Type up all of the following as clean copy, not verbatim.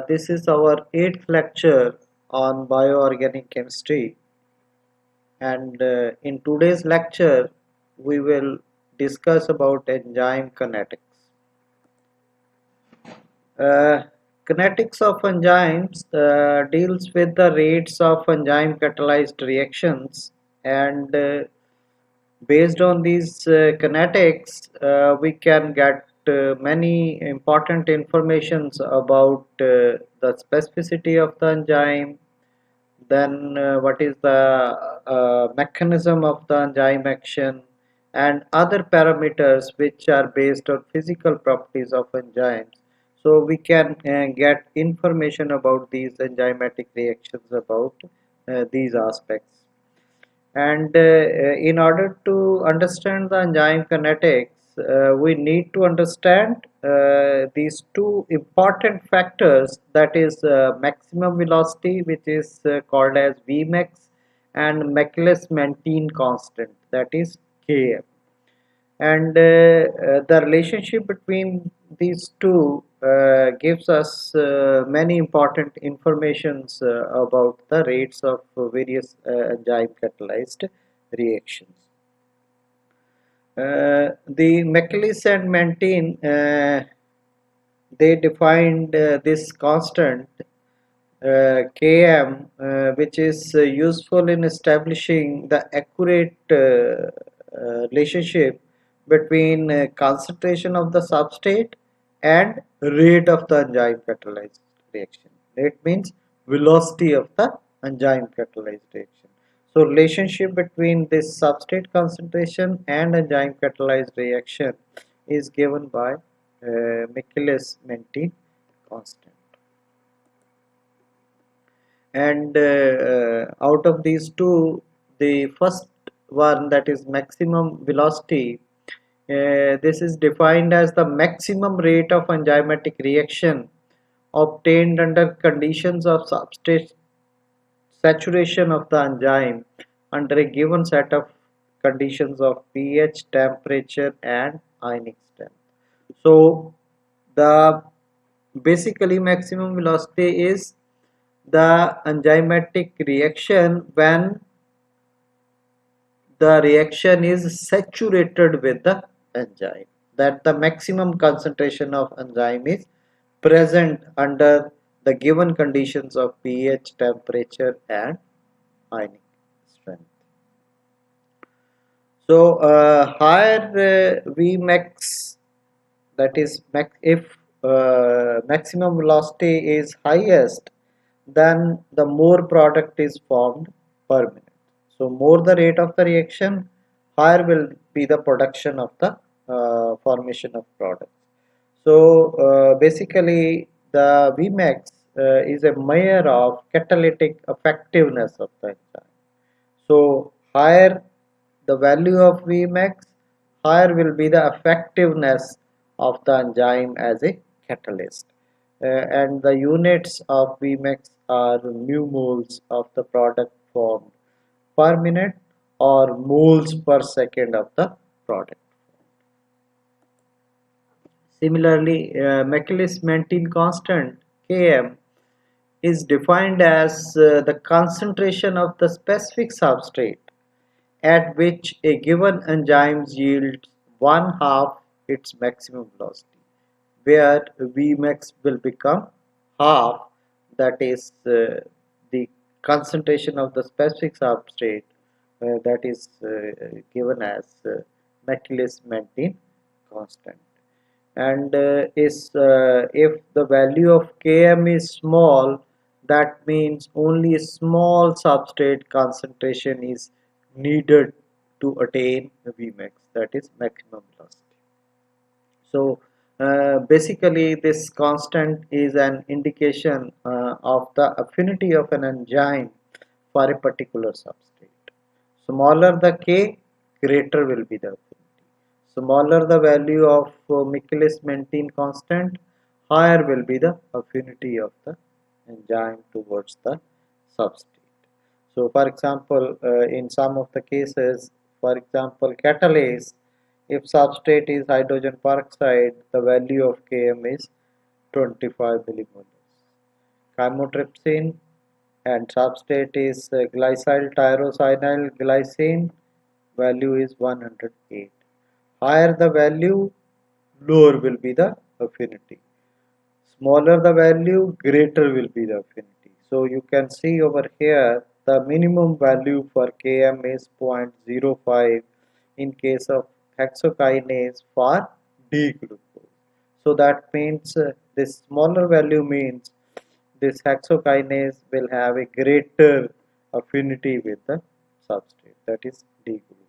This is our 8th lecture on bioorganic chemistry, and in today's lecture we will discuss about enzyme kinetics. Uh, Kinetics of enzymes deals with the rates of enzyme catalyzed reactions, and based on these kinetics, we can get many important informations about the specificity of the enzyme, then what is the mechanism of the enzyme action, and other parameters which are based on physical properties of enzymes. So we can get information about these enzymatic reactions, about these aspects. And in order to understand the enzyme kinetics, we need to understand these two important factors, that is maximum velocity, which is called as Vmax, and Michaelis-Menten constant, that is Km. And the relationship between these two gives us many important informations about the rates of various enzyme catalyzed reactions. The Michaelis and Menten, they defined this constant Km, which is useful in establishing the accurate relationship between concentration of the substrate and rate of the enzyme catalyzed reaction. Rate means velocity of the enzyme catalyzed reaction. So relationship between this substrate concentration and enzyme catalyzed reaction is given by Michaelis-Menten constant. And out of these two, the first one, that is maximum velocity, this is defined as the maximum rate of enzymatic reaction obtained under conditions of substrate saturation of the enzyme under a given set of conditions of pH, temperature, and ionic strength. So the basically maximum velocity is the enzymatic reaction when the reaction is saturated with the enzyme, that the maximum concentration of enzyme is present under the given conditions of pH, temperature, and ionic strength. So higher Vmax, that is if maximum velocity is highest, then the more product is formed per minute. So more the rate of the reaction, higher will be the production of the formation of product. So basically the Vmax is a measure of catalytic effectiveness of the enzyme. So higher the value of Vmax, higher will be the effectiveness of the enzyme as a catalyst. And the units of Vmax are mu moles of the product formed per minute, or moles per second of the product. Similarly, Michaelis-Menten constant Km is defined as the concentration of the specific substrate at which a given enzyme yields one half its maximum velocity, where Vmax will become half, that is the concentration of the specific substrate, that is given as Michaelis-Menten constant. And is if the value of Km is small, that means only a small substrate concentration is needed to attain Vmax, that is maximum velocity. So basically this constant is an indication of the affinity of an enzyme for a particular substrate. Smaller the K, greater will be the affinity. Smaller the value of Michaelis-Menten constant, higher will be the affinity of the enzyme towards the substrate. So for example, in some of the cases, for example catalase, if substrate is hydrogen peroxide, the value of Km is 25 millimolars. Chymotrypsin and substrate is glycyl tyrosinyl glycine, value is 108. Higher the value, lower will be the affinity. Smaller the value, greater will be the affinity. So you can see over here the minimum value for Km is 0.05 in case of hexokinase for D-glucose. So that means this smaller value means this hexokinase will have a greater affinity with the substrate, that is D-glucose.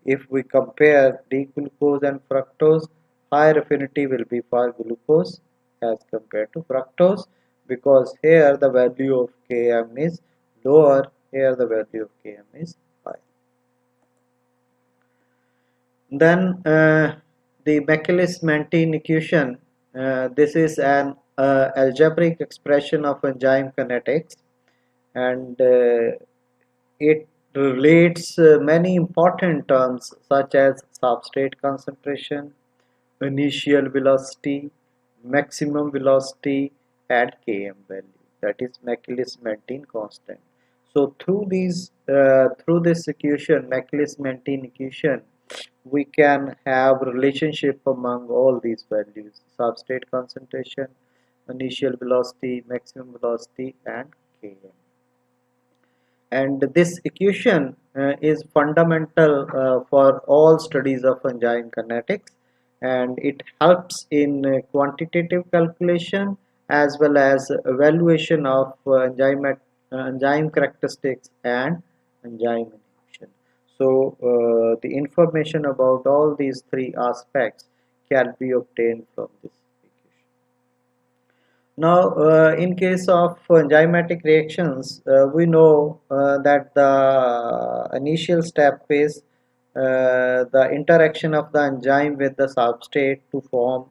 If we compare D-glucose and fructose, higher affinity will be for glucose as compared to fructose, because here the value of Km is lower, here the value of Km is high. Then the Michaelis-Menten equation, this is an algebraic expression of enzyme kinetics, and it relates many important terms such as substrate concentration, initial velocity, maximum velocity, and Km value, that is Michaelis-Menten constant. So through this equation, Michaelis-Menten equation, we can have relationship among all these values: substrate concentration, initial velocity, maximum velocity, and Km. And this equation is fundamental for all studies of enzyme kinetics, and it helps in quantitative calculation as well as evaluation of enzyme characteristics and enzyme inhibition. So the information about all these three aspects can be obtained from this equation. Now, in case of enzymatic reactions, we know that the initial step is the interaction of the enzyme with the substrate to form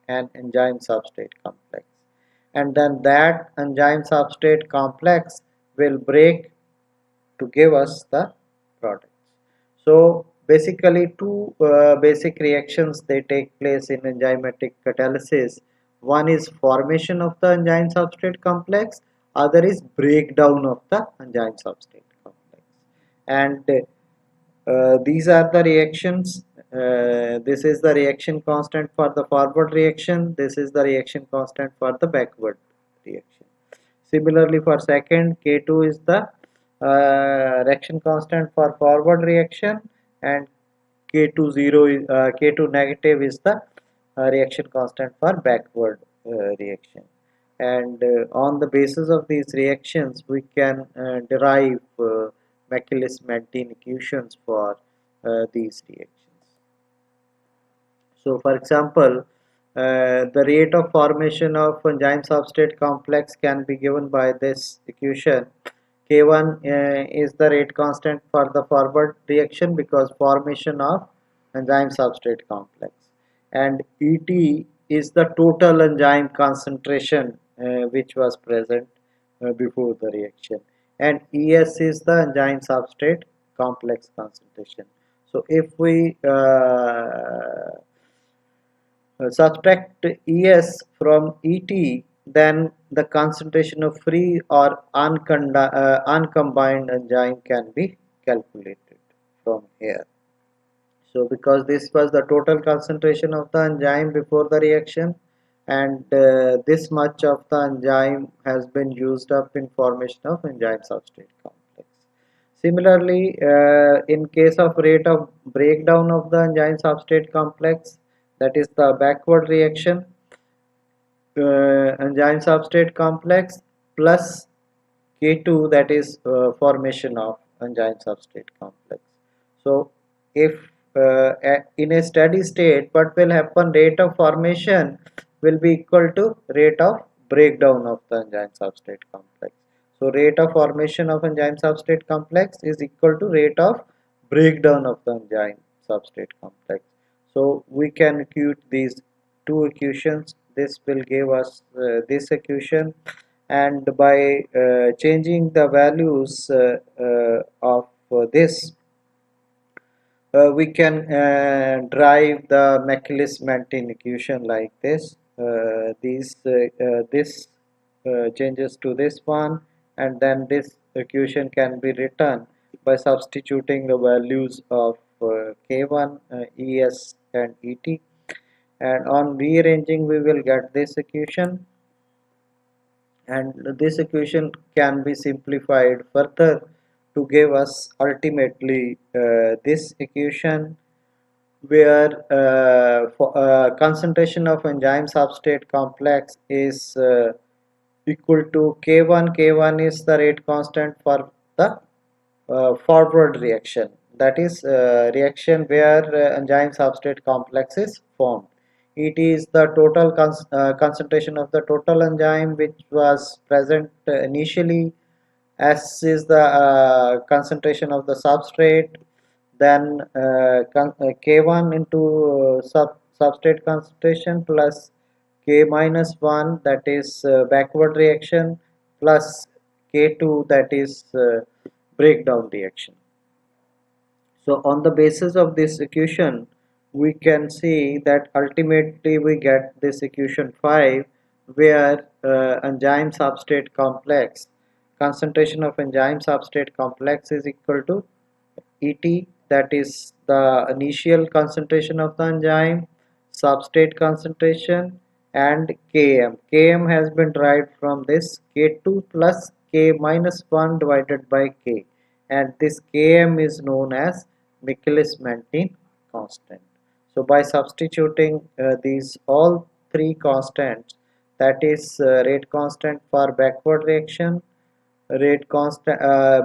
an enzyme substrate complex, and then that enzyme substrate complex will break to give us the products. So basically two basic reactions they take place in enzymatic catalysis. One is formation of the enzyme substrate complex, other is breakdown of the enzyme substrate complex. And these are the reactions. This is the reaction constant for the forward reaction, this is the reaction constant for the backward reaction. Similarly for second, K2 is the reaction constant for forward reaction, and K2 negative is the reaction constant for backward reaction. And on the basis of these reactions, we can derive Michaelis-Menten equations for these reactions. So for example, the rate of formation of enzyme substrate complex can be given by this equation. K1 is the rate constant for the forward reaction because formation of enzyme substrate complex, and ET is the total enzyme concentration which was present before the reaction, and ES is the enzyme substrate complex concentration. So if we subtract ES from ET, then the concentration of free or uncombined enzyme can be calculated from here. So because this was the total concentration of the enzyme before the reaction, and this much of the enzyme has been used up in formation of enzyme substrate complex. Similarly, in case of rate of breakdown of the enzyme substrate complex, that is the backward reaction, enzyme substrate complex plus K2, that is formation of enzyme substrate complex. So if in a steady state, what will happen? Rate of formation will be equal to rate of breakdown of the enzyme substrate complex. So rate of formation of enzyme substrate complex is equal to rate of breakdown of the enzyme substrate complex. So we can compute these two equations. This will give us this equation, and by changing the values of this, we can derive the Michaelis-Menten equation like this. this changes to this one, and then this equation can be written by substituting the values of K1, ES and ET, and on rearranging we will get this equation, and this equation can be simplified further to give us ultimately this equation, where concentration of enzyme substrate complex is equal to K1. K1 is the rate constant for the forward reaction, that is reaction where enzyme substrate complex is formed. It is the total concentration of the total enzyme which was present initially. S is the concentration of the substrate, then K1 into substrate concentration plus K minus 1, that is backward reaction, plus K2, that is breakdown reaction. So on the basis of this equation, we can see that ultimately we get this equation 5, where enzyme substrate complex, concentration of enzyme substrate complex is equal to ET, that is the initial concentration of the enzyme, substrate concentration, and Km. Km has been derived from this K2 plus K minus 1 divided by K, and this Km is known as Michaelis-Menten constant. So by substituting these all three constants, that is rate constant for backward reaction, rate constant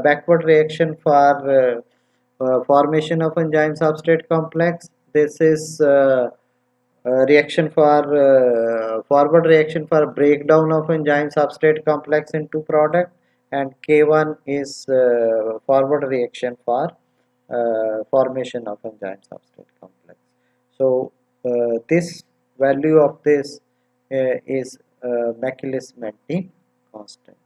backward reaction for formation of enzyme substrate complex, this is reaction for forward reaction for breakdown of enzyme substrate complex into product, and K1 is forward reaction for formation of enzyme substrate complex. So this value of this is Michaelis-Menten constant.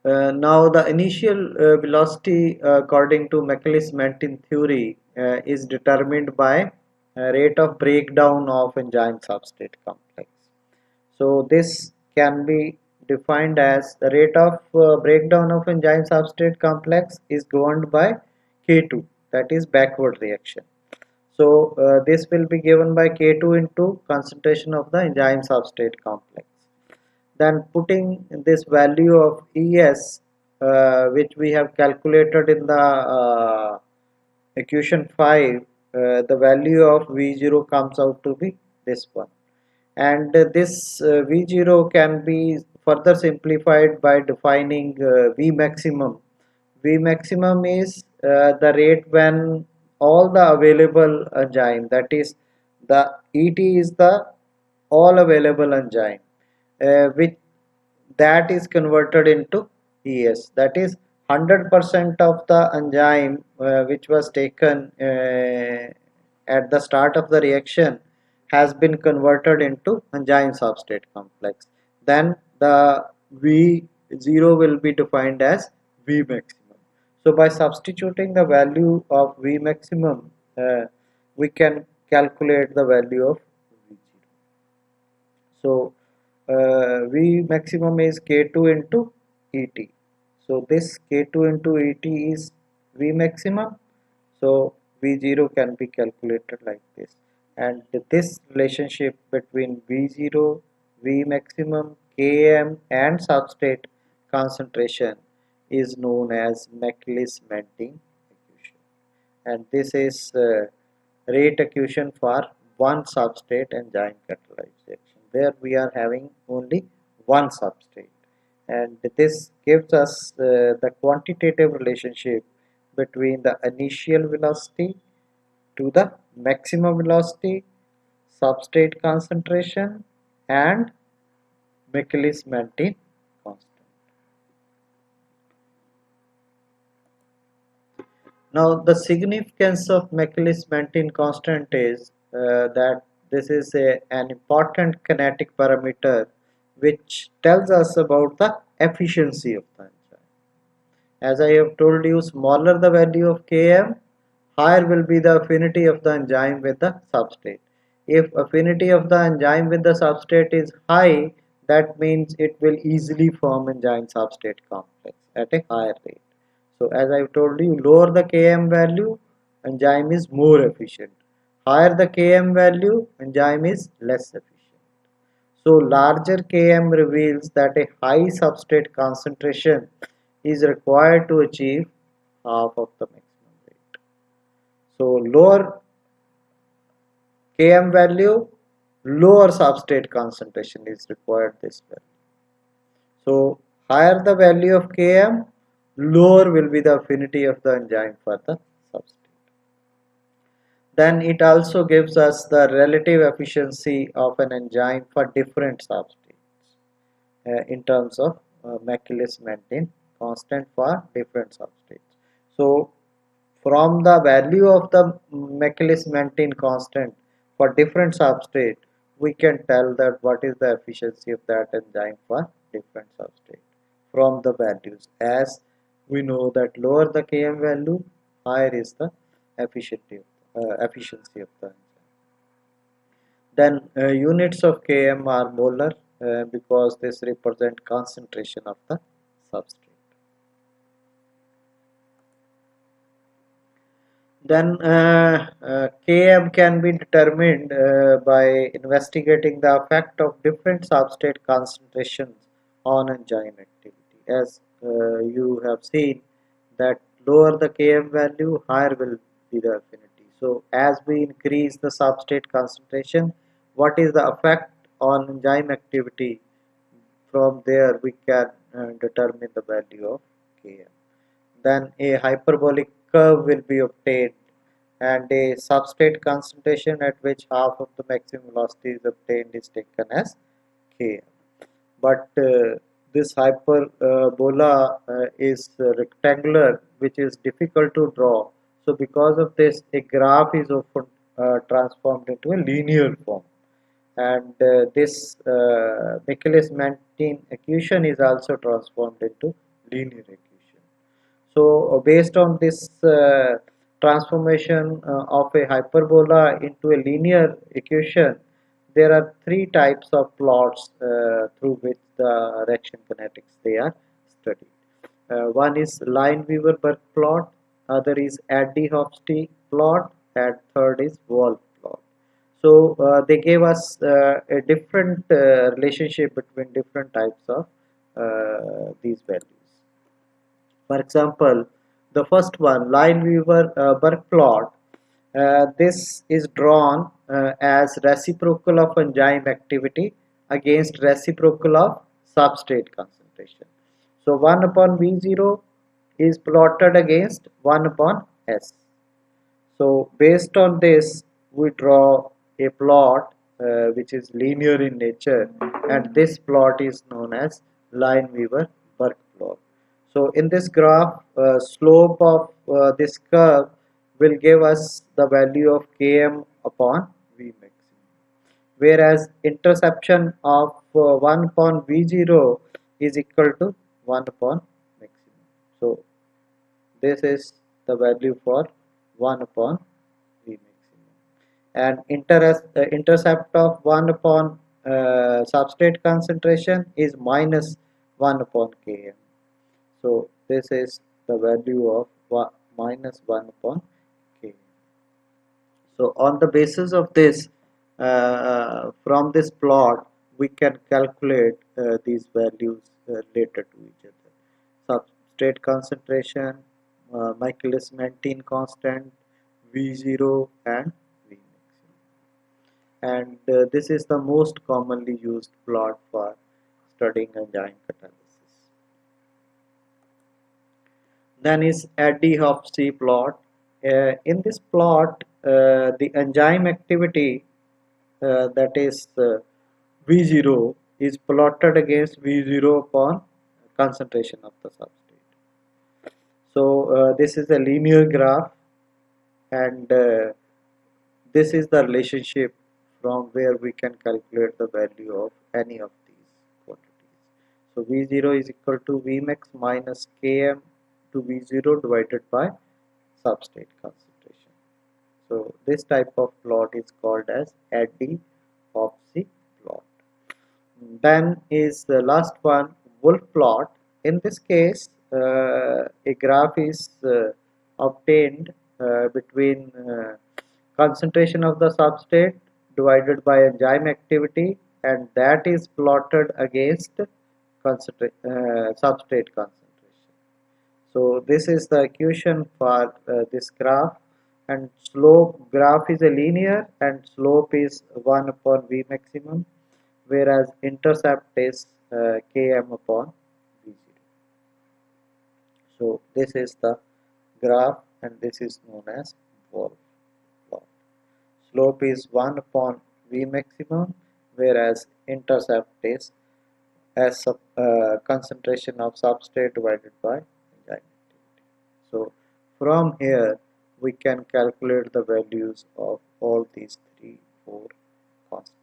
Now the initial velocity according to Michaelis-Menten theory is determined by rate of breakdown of enzyme substrate complex. So this can be defined as the rate of breakdown of enzyme substrate complex is governed by K2, that is backward reaction. So this will be given by K2 into concentration of the enzyme substrate complex. Then putting this value of ES, which we have calculated in the equation 5, the value of V0 comes out to be this one, and this V0 can be further simplified by defining V maximum. V maximum is the rate when all the available enzyme, that is the ET is the all available enzyme, which that is converted into ES, that is 100% of the enzyme which was taken at the start of the reaction has been converted into enzyme substrate complex. Then the V0 will be defined as V maximum. So by substituting the value of V maximum, we can calculate the value of V0. So V maximum is K2 into ET. So this K2 into ET is V maximum. So V0 can be calculated like this. And this relationship between V0, V maximum, Km and substrate concentration is known as Michaelis-Menten equation. And this is rate equation for one substrate enzyme catalyzed reaction, where we are having only one substrate, and this gives us the quantitative relationship between the initial velocity to the maximum velocity, substrate concentration, and Michaelis-Menten constant. Now the significance of Michaelis-Menten constant is that this is an important kinetic parameter which tells us about the efficiency of the enzyme. As I have told you, smaller the value of Km, higher will be the affinity of the enzyme with the substrate. If affinity of the enzyme with the substrate is high, that means it will easily form enzyme substrate complex at a higher rate. So as I've told you, lower the Km value, enzyme is more efficient. Higher the Km value, enzyme is less efficient. So larger Km reveals that a high substrate concentration is required to achieve half of the maximum rate. So lower Km value, lower substrate concentration is required this way. So higher the value of Km, lower will be the affinity of the enzyme for the substrate. Then it also gives us the relative efficiency of an enzyme for different substrates in terms of Michaelis-Menten constant for different substrates. So from the value of the Michaelis-Menten constant for different substrate, we can tell that what is the efficiency of that enzyme for different substrate from the values, as we know that lower the Km value, higher is the efficiency of the enzyme. Then units of Km are molar because this represent concentration of the substrate. Then Km can be determined by investigating the effect of different substrate concentrations on enzyme activity. As you have seen that lower the Km value, higher will be the affinity. So as we increase the substrate concentration, what is the effect on enzyme activity? From there we can determine the value of Km. Then a hyperbolic curve will be obtained and a substrate concentration at which half of the maximum velocity is obtained is taken as Km. But this hyperbola is rectangular, which is difficult to draw. So because of this, a graph is often transformed into a linear form. And this Michaelis-Menten equation is also transformed into linear equation. So based on this transformation of a hyperbola into a linear equation, there are three types of plots through which the reaction kinetics they are studied. One is Lineweaver-Burk plot, other is Addy-Hofstee plot, and third is Wolf plot. So they gave us a different relationship between different types of these values. For example, the first one, Lineweaver-Burk plot, this is drawn as reciprocal of enzyme activity against reciprocal of substrate concentration. So 1 upon V0 is plotted against 1 upon S. So based on this, we draw a plot which is linear in nature, and this plot is known as Lineweaver-Burk plot. So in this graph, slope of this curve will give us the value of Km upon V maximum, whereas interception of 1 upon V0 is equal to 1 upon maximum. So this is the value for 1 upon V maximum, and intercept of 1 upon substrate concentration is minus 1 upon Km. So this is the value of minus 1 upon Km. So on the basis of this, from this plot, we can calculate these values related to each other. Substrate concentration, Michaelis-Menten constant, V0 and V maximum. And this is the most commonly used plot for studying enzyme catalysis. Then is Addy-Hofstee plot. In this plot, the enzyme activity that is V0 is plotted against V0 upon concentration of the substrate. So this is a linear graph, and this is the relationship from where we can calculate the value of any of these quantities. So V0 is equal to Vmax minus Km to V0 divided by substrate concentration. So this type of plot is called as Addy-Hopsey plot. Then is the last one, Wolf plot. In this case, a graph is obtained between concentration of the substrate divided by enzyme activity, and that is plotted against substrate concentration. So this is the equation for this graph, and slope graph is a linear and slope is 1 upon V maximum, whereas intercept is Km upon V0. So this is the graph and this is known as Wolf plot. Slope is 1 upon V maximum, whereas intercept is as concentration of substrate divided by enzyme activity. So from here we can calculate the values of all these 3, 4 constants.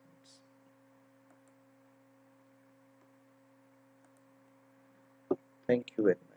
Thank you very much.